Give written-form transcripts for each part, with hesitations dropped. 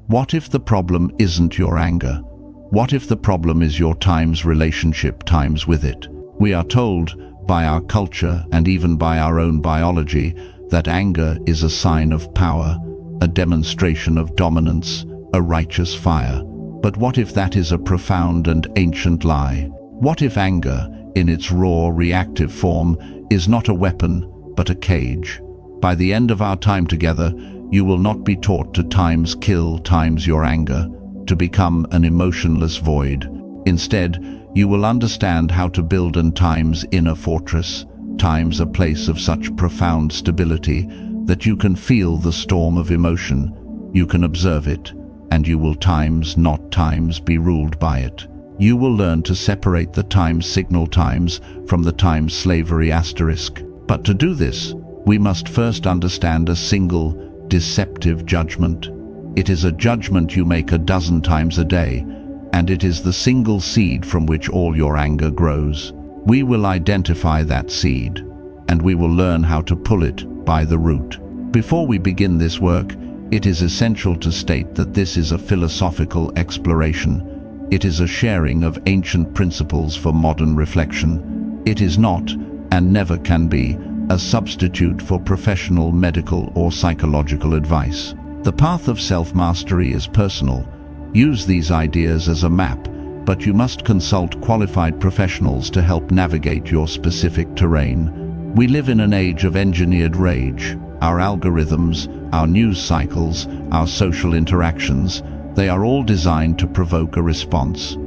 What if the problem isn't your anger? What if the problem is your time's relationship times with it? We are told, by our culture and even by our own biology, that anger is a sign of power, a demonstration of dominance, a righteous fire. But what if that is a profound and ancient lie? What if anger, in its raw, reactive form, is not a weapon, but a cage? By the end of our time together, you will not be taught to times kill times your anger, to become an emotionless void. Instead, you will understand how to build an times inner fortress, times a place of such profound stability that you can feel the storm of emotion, you can observe it, and you will times, not times, be ruled by it. You will learn to separate the times signal times from the times slavery asterisk. But to do this, we must first understand a single, deceptive judgment. It is a judgment you make a dozen times a day, and it is the single seed from which all your anger grows. We will identify that seed, and we will learn how to pull it by the root. Before we begin this work, it is essential to state that this is a philosophical exploration. It is a sharing of ancient principles for modern reflection. It is not, and never can be, a substitute for professional, medical, or psychological advice. The path of self-mastery is personal. Use these ideas as a map, but you must consult qualified professionals to help navigate your specific terrain. We live in an age of engineered rage. Our algorithms, our news cycles, our social interactions, they are all designed to provoke a response.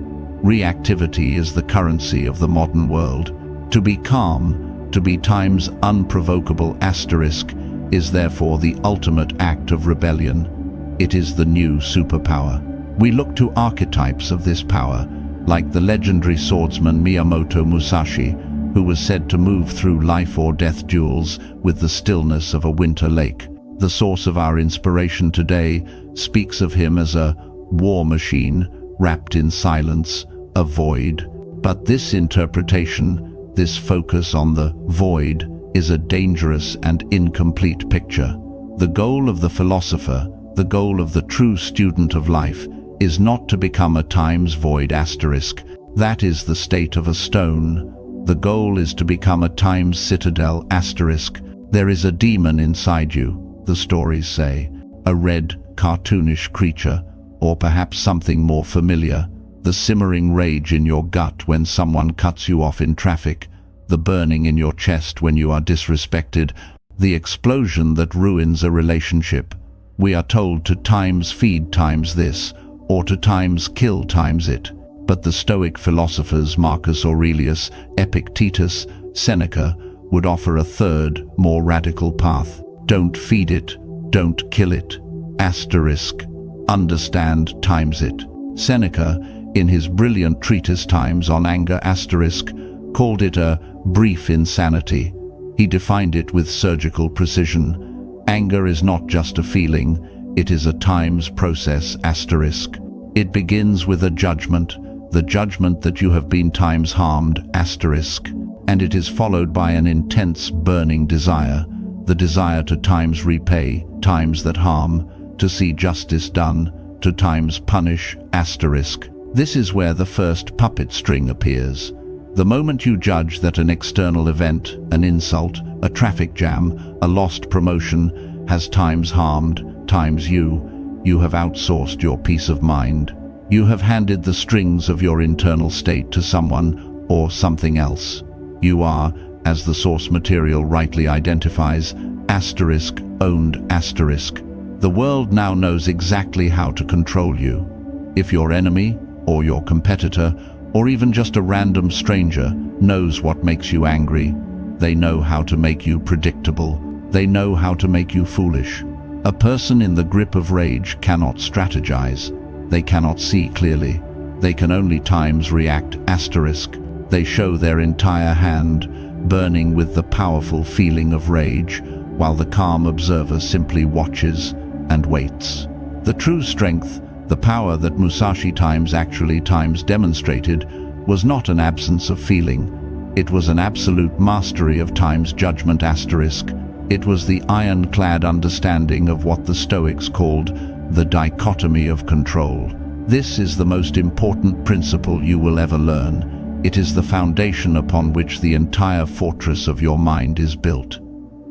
Reactivity is the currency of the modern world. To be calm, to be times unprovocable asterisk, is therefore the ultimate act of rebellion. It is the new superpower. We look to archetypes of this power, like the legendary swordsman Miyamoto Musashi, who was said to move through life or death duels with the stillness of a winter lake. The source of our inspiration today speaks of him as a war machine wrapped in silence, a void. But this interpretation, this focus on the void, is a dangerous and incomplete picture. The goal of the philosopher, the goal of the true student of life, is not to become a times void asterisk. That is the state of a stone. The goal is to become a times citadel asterisk. There is a demon inside you, the stories say, a red, cartoonish creature, or perhaps something more familiar, the simmering rage in your gut when someone cuts you off in traffic, the burning in your chest when you are disrespected, the explosion that ruins a relationship. We are told to times feed times this, or to times kill times it. But the Stoic philosophers Marcus Aurelius, Epictetus, Seneca would offer a third, more radical path. Don't feed it, don't kill it. Asterisk, understand times it. Seneca, in his brilliant treatise Times on Anger asterisk, called it a brief insanity. He defined it with surgical precision. Anger is not just a feeling, it is a times process asterisk. It begins with a judgment, the judgment that you have been times harmed asterisk, and it is followed by an intense burning desire, the desire to times repay, times that harm, to see justice done, to times punish asterisk. This is where the first puppet string appears. The moment you judge that an external event, an insult, a traffic jam, a lost promotion, has times harmed, times you have outsourced your peace of mind. You have handed the strings of your internal state to someone or something else. You are, as the source material rightly identifies, asterisk owned asterisk. The world now knows exactly how to control you. If your enemy, or your competitor, or even just a random stranger knows what makes you angry, they know how to make you predictable. They know how to make you foolish. A person in the grip of rage cannot strategize. They cannot see clearly. They can only times react asterisk. They show their entire hand, burning with the powerful feeling of rage, while the calm observer simply watches and waits. The true strength, the power that Musashi times actually times demonstrated, was not an absence of feeling. It was an absolute mastery of times judgment asterisk. It was the ironclad understanding of what the Stoics called the dichotomy of control. This is the most important principle you will ever learn. It is the foundation upon which the entire fortress of your mind is built.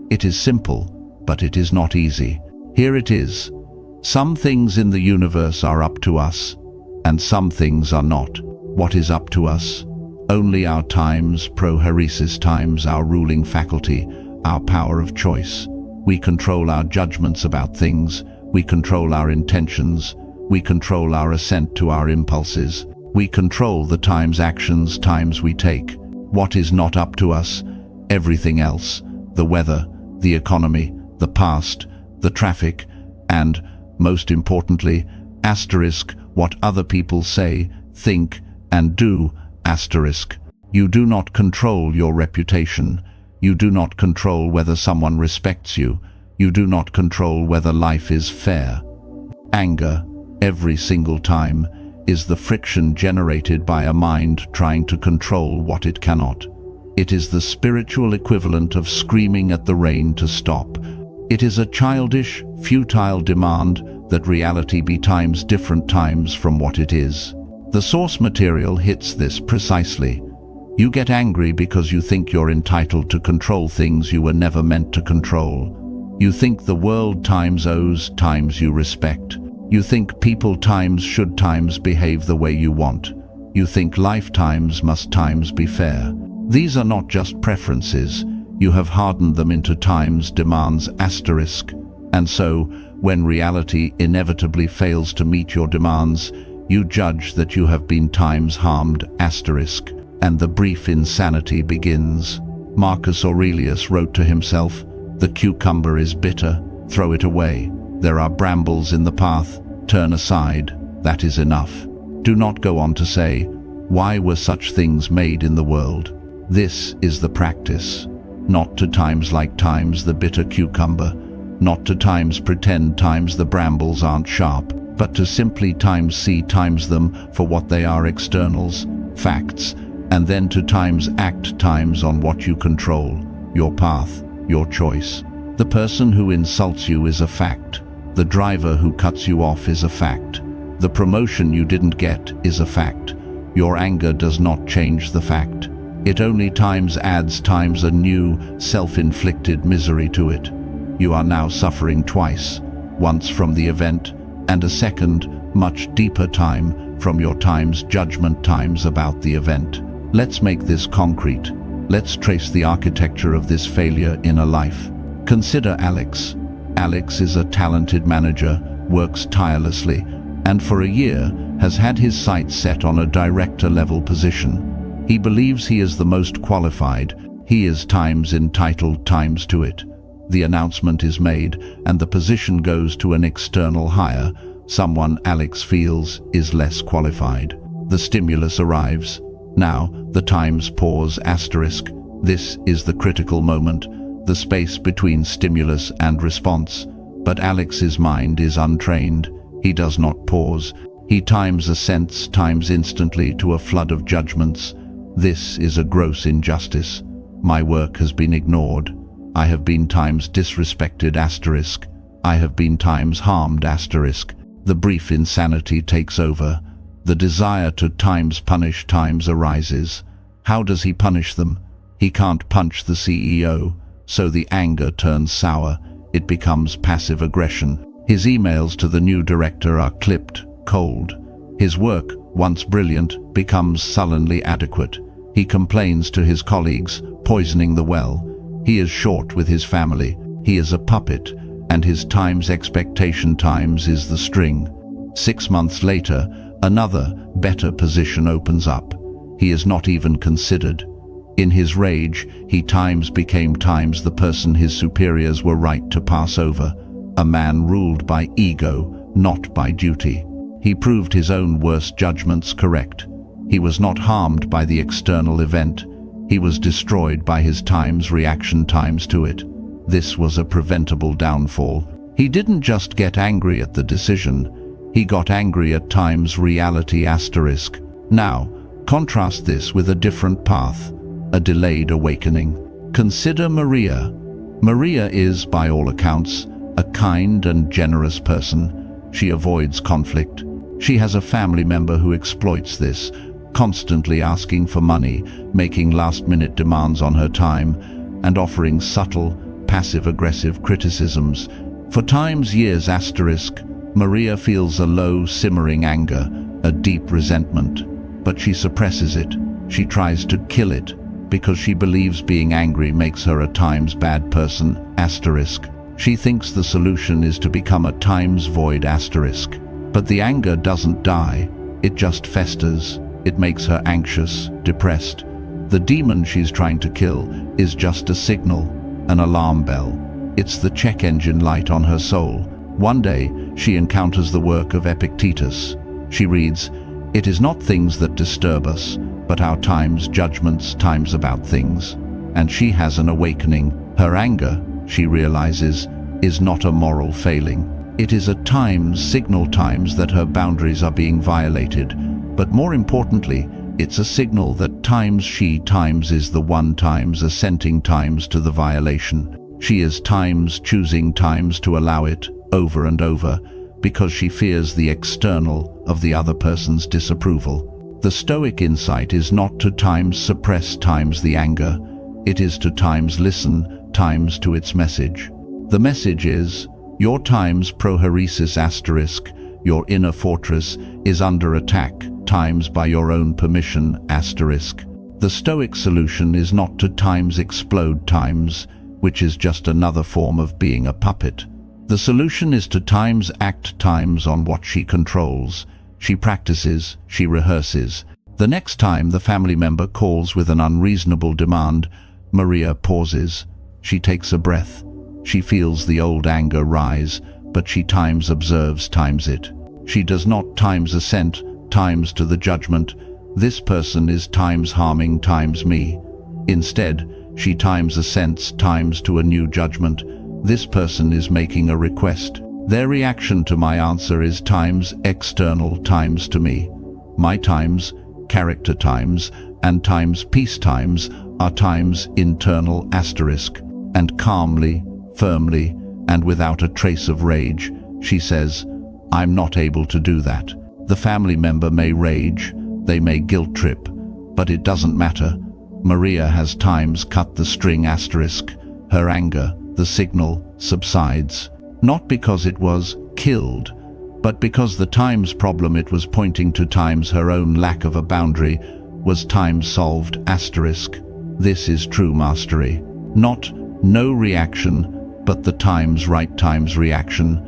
It is simple, but it is not easy. Here it is. Some things in the universe are up to us, and some things are not. What is up to us? Only our times, proheresis times, our ruling faculty, our power of choice. We control our judgments about things. We control our intentions. We control our assent to our impulses. We control the times we take. What is not up to us? Everything else. The weather, the economy, the past, the traffic, and, most importantly, what other people say, think, and do, You do not control your reputation. You do not control whether someone respects you. You do not control whether life is fair. Anger, every single time, is the friction generated by a mind trying to control what it cannot. It is the spiritual equivalent of screaming at the rain to stop. It is a childish, futile demand that reality be times different times from what it is. The source material hits this precisely. You get angry because you think you're entitled to control things you were never meant to control. You think the world times owes times you respect. You think people times should times behave the way you want. You think lifetimes must times be fair. These are not just preferences. You have hardened them into times demands and so, when reality inevitably fails to meet your demands, you judge that you have been times harmed and the brief insanity begins. Marcus Aurelius wrote to himself, "The cucumber is bitter, throw it away. There are brambles in the path, turn aside, that is enough." Do not go on to say, "Why were such things made in the world?" This is the practice. Not to times like times the bitter cucumber, not to times pretend times the brambles aren't sharp, but to simply times see times them for what they are, externals, facts, and then to times act times on what you control, your path, your choice. The person who insults you is a fact. The driver who cuts you off is a fact. The promotion you didn't get is a fact. Your anger does not change the fact. It only times adds times a new, self-inflicted misery to it. You are now suffering twice, once from the event, and a second, much deeper time from your times judgment times about the event. Let's make this concrete. Let's trace the architecture of this failure in a life. Consider Alex. Alex is a talented manager, works tirelessly, and for a year has had his sights set on a director-level position. He believes he is the most qualified. He is times entitled times to it. The announcement is made, and the position goes to an external hire, someone Alex feels is less qualified. The stimulus arrives. Now, the times pause *. This is the critical moment, the space between stimulus and response. But Alex's mind is untrained. He does not pause. He times assents times instantly to a flood of judgments. This is a gross injustice. My work has been ignored. I have been times disrespected *. I have been times harmed *. The brief insanity takes over. The desire to times punish times arises. How does he punish them? He can't punch the CEO, so the anger turns sour. It becomes passive aggression. His emails to the new director are clipped, cold. His work, once brilliant, becomes sullenly adequate. He complains to his colleagues, poisoning the well. He is short with his family. He is a puppet, and his times expectation times is the string. 6 months later, another, better position opens up. He is not even considered. In his rage, he times became times the person his superiors were right to pass over. A man ruled by ego, not by duty. He proved his own worst judgments correct. He was not harmed by the external event. He was destroyed by his times reaction times to it. This was a preventable downfall. He didn't just get angry at the decision. He got angry at times reality *. Now, contrast this with a different path, a delayed awakening. Consider Maria. Maria is, by all accounts, a kind and generous person. She avoids conflict. She has a family member who exploits this, constantly asking for money, making last-minute demands on her time, and offering subtle, passive-aggressive criticisms. For times years asterisk, Maria feels a low, simmering anger, a deep resentment. But she suppresses it. She tries to kill it, because she believes being angry makes her a times bad person, asterisk. She thinks the solution is to become a times void, asterisk. But the anger doesn't die, it just festers. It makes her anxious, depressed. The demon she's trying to kill is just a signal, an alarm bell. It's the check engine light on her soul. One day, she encounters the work of Epictetus. She reads, "It is not things that disturb us, but our times, judgments, times about things." And she has an awakening. Her anger, she realizes, is not a moral failing. It is at times, signal times, that her boundaries are being violated. But more importantly, it's a signal that times is the one times assenting times to the violation. She is times choosing times to allow it over and over, because she fears the external of the other person's disapproval. The Stoic insight is not to times suppress times the anger. It is to times listen times to its message. The message is, your times proheresis asterisk, your inner fortress, is under attack, times by your own permission, asterisk. The Stoic solution is not to times explode times, which is just another form of being a puppet. The solution is to times act times on what she controls. She practices, she rehearses. The next time the family member calls with an unreasonable demand, Maria pauses. She takes a breath. She feels the old anger rise, but she times observes times it. She does not times assent times to the judgment, "This person is times harming times me." Instead, she times assents times to a new judgment, "This person is making a request. Their reaction to my answer is times external times to me. My times, character times, and times peace times are times internal asterisk." And calmly, firmly, and without a trace of rage, she says, "I'm not able to do that." The family member may rage, they may guilt trip, but it doesn't matter. Maria has times cut the string asterisk. Her anger, the signal, subsides. Not because it was killed, but because the times problem it was pointing to times her own lack of a boundary was times solved asterisk. This is true mastery. Not no reaction, but the times right times reaction.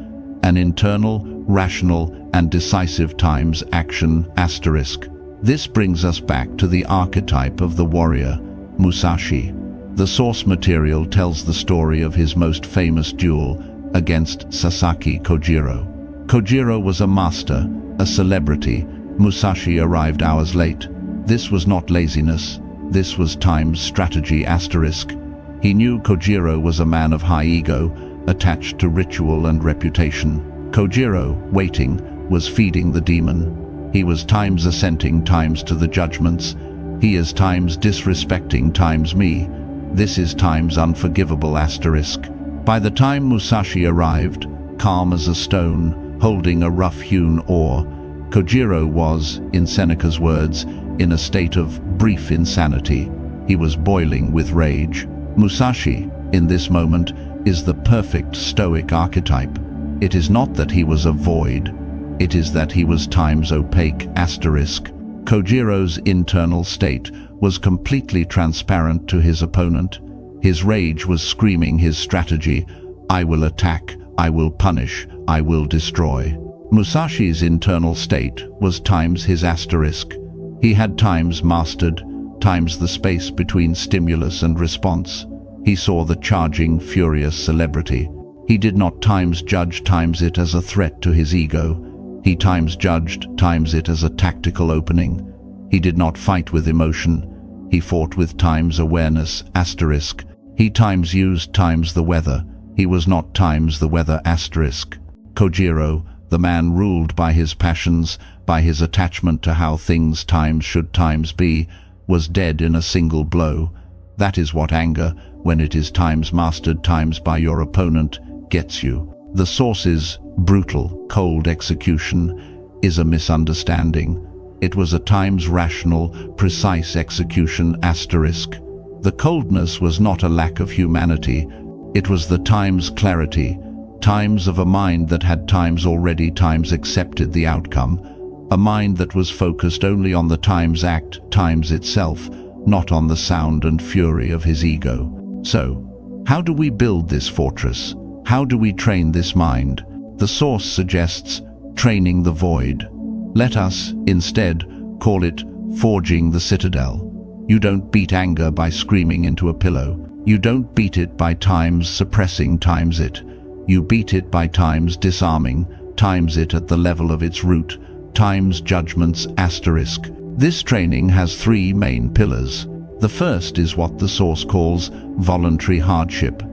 An internal, rational, and decisive times action asterisk. This brings us back to the archetype of the warrior, Musashi. The source material tells the story of his most famous duel against Sasaki Kojiro. Kojiro was a master, a celebrity. Musashi arrived hours late. This was not laziness. This was time's strategy asterisk. He knew Kojiro was a man of high ego, attached to ritual and reputation. Kojiro, waiting, was feeding the demon. He was times assenting times to the judgments. He is times disrespecting times me. This is times unforgivable asterisk. By the time Musashi arrived, calm as a stone, holding a rough-hewn oar, Kojiro was, in Seneca's words, in a state of brief insanity. He was boiling with rage. Musashi, in this moment, is the perfect Stoic archetype. It is not that he was a void. It is that he was times opaque asterisk. Kojiro's internal state was completely transparent to his opponent. His rage was screaming his strategy, "I will attack, I will punish, I will destroy." Musashi's internal state was times his asterisk. He had times mastered, times the space between stimulus and response. He saw the charging, furious celebrity. He did not times judge times it as a threat to his ego. He times judged times it as a tactical opening. He did not fight with emotion. He fought with times awareness asterisk. He times used times the weather. He was not times the weather asterisk. Kojiro, the man ruled by his passions, by his attachment to how things times should times be, was dead in a single blow. That is what anger, when it is times mastered times by your opponent, gets you. The sources brutal, cold execution is a misunderstanding. It was a times rational, precise execution asterisk. The coldness was not a lack of humanity. It was the times clarity, times of a mind that had times already times accepted the outcome, a mind that was focused only on the times act, times itself, not on the sound and fury of his ego. So, how do we build this fortress? How do we train this mind? The source suggests training the void. Let us, instead, call it forging the citadel. You don't beat anger by screaming into a pillow. You don't beat it by times suppressing times it. You beat it by times disarming, times it at the level of its root, times judgments asterisk. This training has three main pillars. The first is what the source calls voluntary hardship.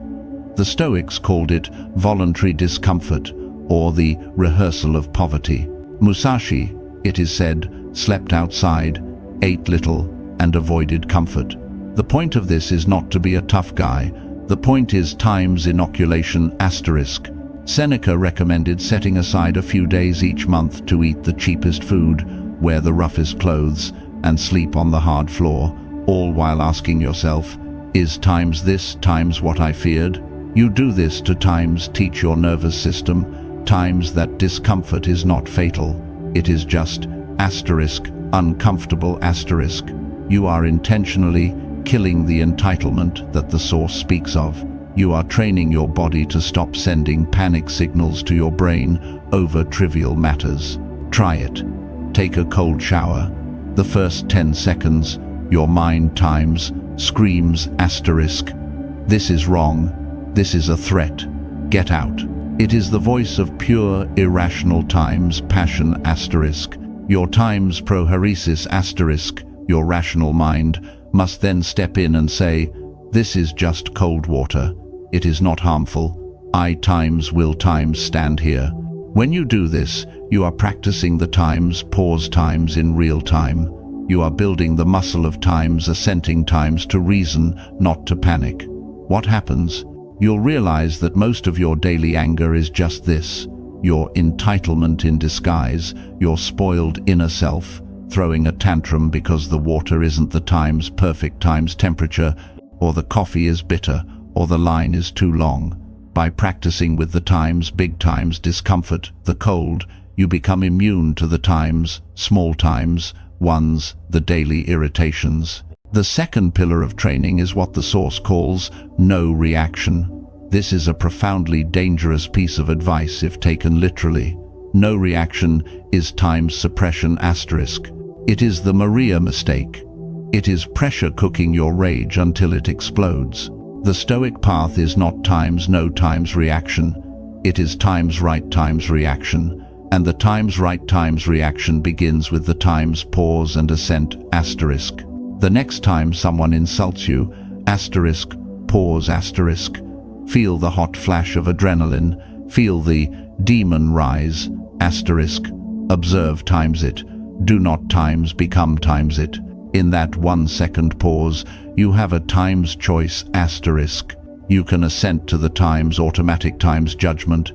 The Stoics called it voluntary discomfort, or the rehearsal of poverty. Musashi, it is said, slept outside, ate little, and avoided comfort. The point of this is not to be a tough guy. The point is times inoculation asterisk. Seneca recommended setting aside a few days each month to eat the cheapest food, wear the roughest clothes, and sleep on the hard floor, all while asking yourself, is times this times what I feared? You do this to times teach your nervous system, times that discomfort is not fatal. It is just asterisk, uncomfortable asterisk. You are intentionally killing the entitlement that the source speaks of. You are training your body to stop sending panic signals to your brain over trivial matters. Try it. Take a cold shower. The first 10 seconds, your mind times, screams asterisk. This is wrong. This is a threat. Get out. It is the voice of pure, irrational times, passion asterisk. Your times proheresis asterisk, your rational mind, must then step in and say, this is just cold water. It is not harmful. I times will times stand here. When you do this, you are practicing the times, pause times in real time. You are building the muscle of times, assenting times to reason, not to panic. What happens? You'll realize that most of your daily anger is just this, your entitlement in disguise, your spoiled inner self, throwing a tantrum because the water isn't the times perfect times temperature, or the coffee is bitter, or the line is too long. By practicing with the times, big times, discomfort, the cold, you become immune to the times, small times, ones, the daily irritations. The second pillar of training is what the source calls no reaction. This is a profoundly dangerous piece of advice if taken literally. No reaction is times suppression asterisk. It is the Maria mistake. It is pressure cooking your rage until it explodes. The Stoic path is not times no times reaction. It is times right times reaction. And the times right times reaction begins with the times pause and assent asterisk. The next time someone insults you, asterisk, pause asterisk. Feel the hot flash of adrenaline. Feel the demon rise, asterisk. Observe times it. Do not times become times it. In that 1 second pause, you have a times choice asterisk. You can assent to the times automatic times judgment.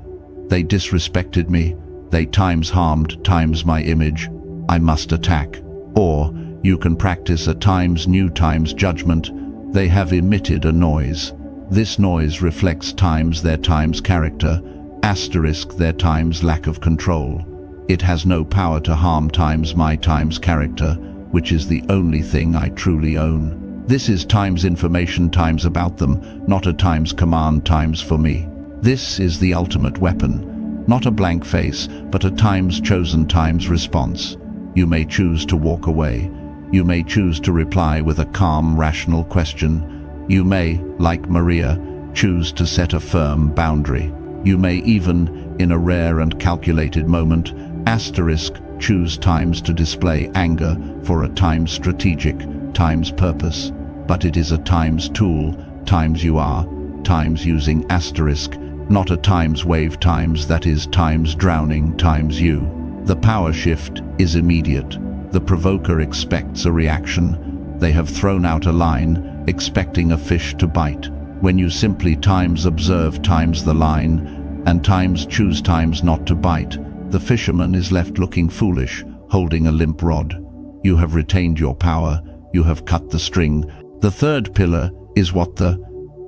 They disrespected me. They times harmed times my image. I must attack. Or you can practice a times new times judgment. They have emitted a noise. This noise reflects times their times character, asterisk their times lack of control. It has no power to harm times my times character, which is the only thing I truly own. This is times information times about them, not a times command times for me. This is the ultimate weapon, not a blank face, but a times chosen times response. You may choose to walk away. You may choose to reply with a calm, rational question. You may, like Maria, choose to set a firm boundary. You may even, in a rare and calculated moment, asterisk, choose times to display anger for a times strategic, times purpose. But it is a times tool, times you are, times using asterisk, not a times wave times that is times drowning times you. The power shift is immediate. The provoker expects a reaction. They have thrown out a line, expecting a fish to bite. When you simply times observe times the line, and times choose times not to bite. The fisherman is left looking foolish, holding a limp rod. You have retained your power, you have cut the string. The third pillar is what the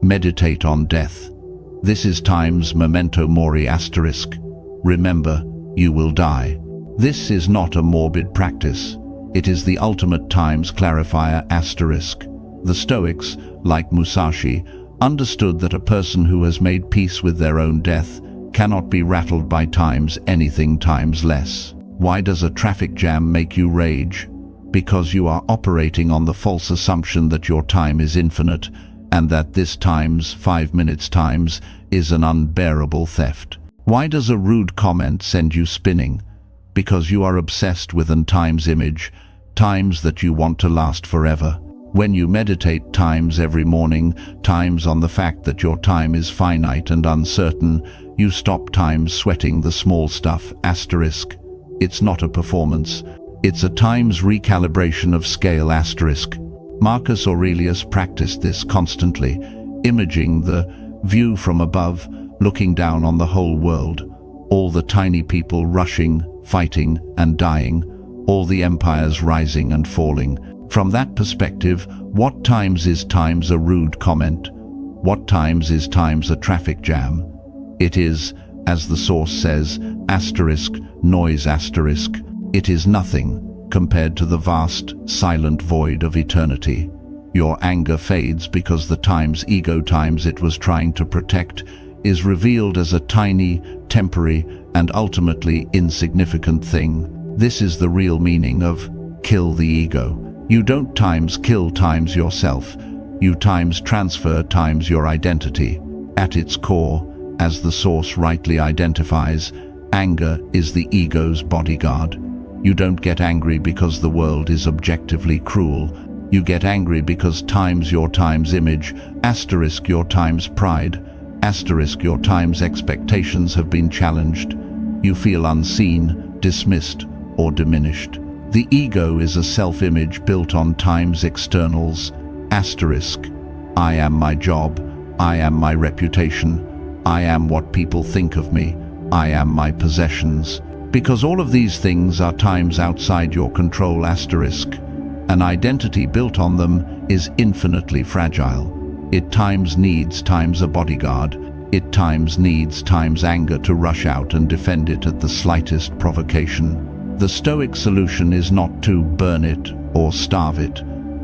meditate on death. This is time's memento mori asterisk. Remember, you will die. This is not a morbid practice. It is the ultimate time's clarifier asterisk. The Stoics, like Musashi, understood that a person who has made peace with their own death cannot be rattled by times anything times less. Why does a traffic jam make you rage? Because you are operating on the false assumption that your time is infinite, and that this times 5 minutes times is an unbearable theft. Why does a rude comment send you spinning? Because you are obsessed with an times image, times that you want to last forever. When you meditate times every morning, times on the fact that your time is finite and uncertain, you stop times sweating the small stuff asterisk. It's not a performance. It's a times recalibration of scale asterisk. Marcus Aurelius practiced this constantly, imaging the view from above, looking down on the whole world, all the tiny people rushing, fighting and dying, all the empires rising and falling. From that perspective, what times is times a rude comment? What times is times a traffic jam? It is, as the source says, asterisk, noise asterisk. It is nothing compared to the vast, silent void of eternity. Your anger fades because the times ego times it was trying to protect is revealed as a tiny, temporary, and ultimately insignificant thing. This is the real meaning of kill the ego. You don't times kill times yourself. You times transfer times your identity. At its core, as the source rightly identifies, anger is the ego's bodyguard. You don't get angry because the world is objectively cruel. You get angry because times your times image, asterisk your times pride, asterisk your times expectations have been challenged. You feel unseen, dismissed, or diminished. The ego is a self-image built on time's externals, asterisk. I am my job, I am my reputation, I am what people think of me, I am my possessions. Because all of these things are times outside your control asterisk. An identity built on them is infinitely fragile. It times needs times a bodyguard. It times needs times anger to rush out and defend it at the slightest provocation. The Stoic solution is not to burn it or starve it.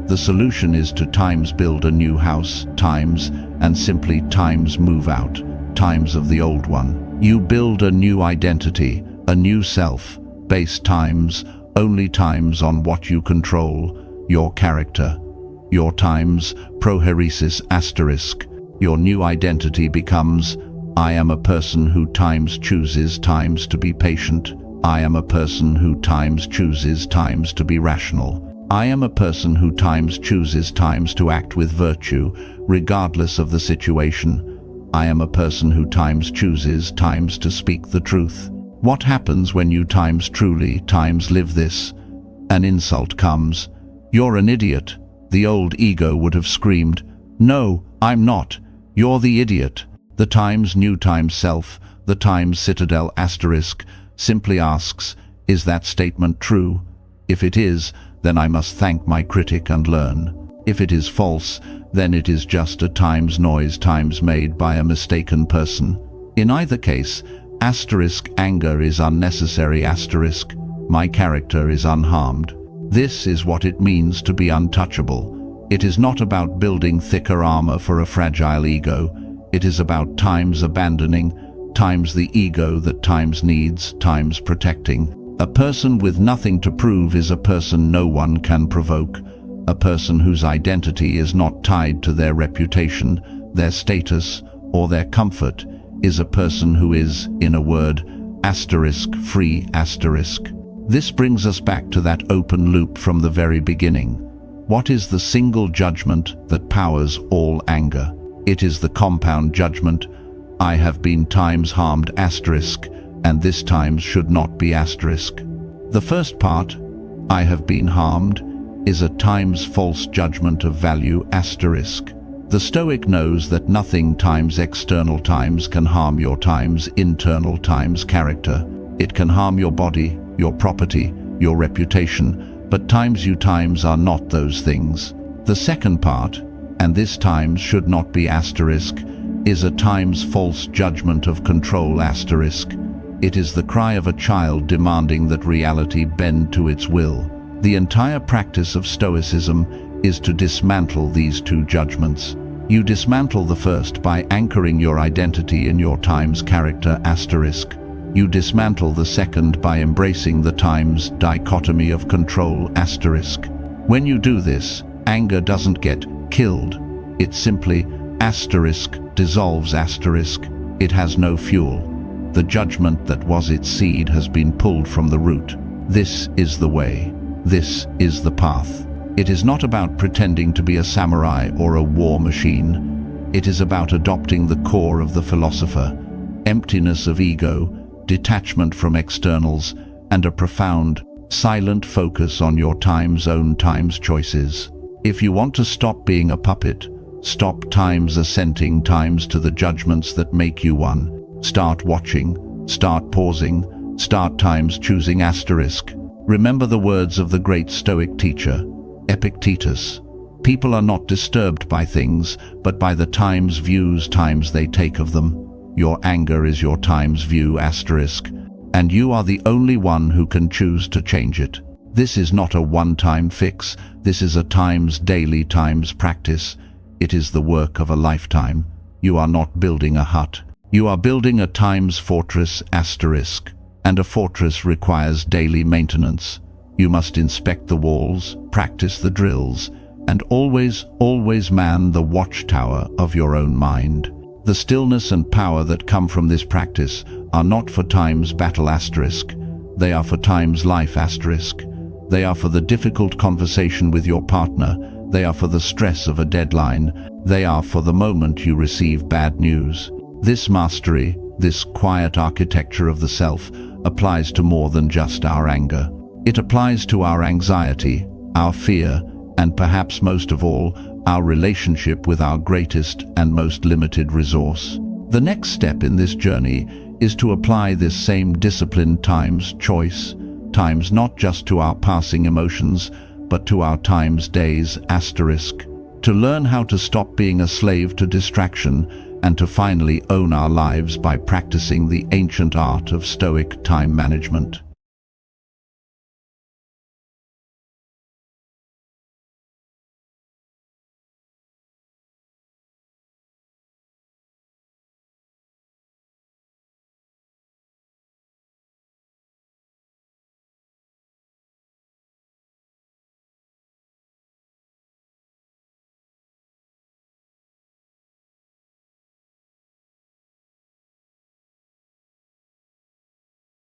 The solution is to times build a new house, times, and simply times move out, times of the old one. You build a new identity, a new self, based times, only times on what you control, your character. Your times, proheresis asterisk. Your new identity becomes, I am a person who times chooses times to be patient. I am a person who times chooses times to be rational. I am a person who times chooses times to act with virtue, regardless of the situation. I am a person who times chooses times to speak the truth. What happens when you times truly times live this? An insult comes. You're an idiot. The old ego would have screamed, no, I'm not. You're the idiot. The times new times self, the times citadel asterisk, simply asks, is that statement true? If it is, then I must thank my critic and learn. If it is false, then it is just a times noise times made by a mistaken person. In either case, asterisk anger is unnecessary asterisk. My character is unharmed. This is what it means to be untouchable. It is not about building thicker armor for a fragile ego. It is about times abandoning, times the ego that times needs, times protecting. A person with nothing to prove is a person no one can provoke. A person whose identity is not tied to their reputation, their status, or their comfort is a person who is, in a word, asterisk free asterisk. This brings us back to that open loop from the very beginning. What is the single judgment that powers all anger? It is the compound judgment, I have been times harmed asterisk, and this times should not be asterisk. The first part, I have been harmed, is a times false judgment of value asterisk. The Stoic knows that nothing times external times can harm your times internal times character. It can harm your body, your property, your reputation, but times you times are not those things. The second part, and this times should not be asterisk, is a times false judgment of control asterisk. It is the cry of a child demanding that reality bend to its will. The entire practice of Stoicism is to dismantle these two judgments. You dismantle the first by anchoring your identity in your times character asterisk. You dismantle the second by embracing the times dichotomy of control asterisk. When you do this, anger doesn't get killed. It simply asterisk dissolves asterisk. It has no fuel. The judgment that was its seed has been pulled from the root. This is the way. This is the path. It is not about pretending to be a samurai or a war machine. It is about adopting the core of the philosopher, emptiness of ego, detachment from externals, and a profound, silent focus on your time's own time's choices. If you want to stop being a puppet, stop times assenting times to the judgments that make you one. Start watching, start pausing, start times choosing asterisk. Remember the words of the great Stoic teacher, Epictetus. People are not disturbed by things, but by the times views times they take of them. Your anger is your times view asterisk, and you are the only one who can choose to change it. This is not a one-time fix. This is a times daily times practice. It is the work of a lifetime. You are not building a hut. You are building a times fortress asterisk, and a fortress requires daily maintenance. You must inspect the walls, practice the drills, and always man the watchtower of your own mind. The stillness and power that come from this practice are not for time's battle asterisk. They are for time's life asterisk. They are for the difficult conversation with your partner. They are for the stress of a deadline. They are for the moment you receive bad news. This mastery, this quiet architecture of the self, applies to more than just our anger. It applies to our anxiety, our fear, and perhaps most of all, our relationship with our greatest and most limited resource. The next step in this journey is to apply this same discipline times choice, times not just to our passing emotions, but to our times days asterisk. To learn how to stop being a slave to distraction and to finally own our lives by practicing the ancient art of Stoic time management.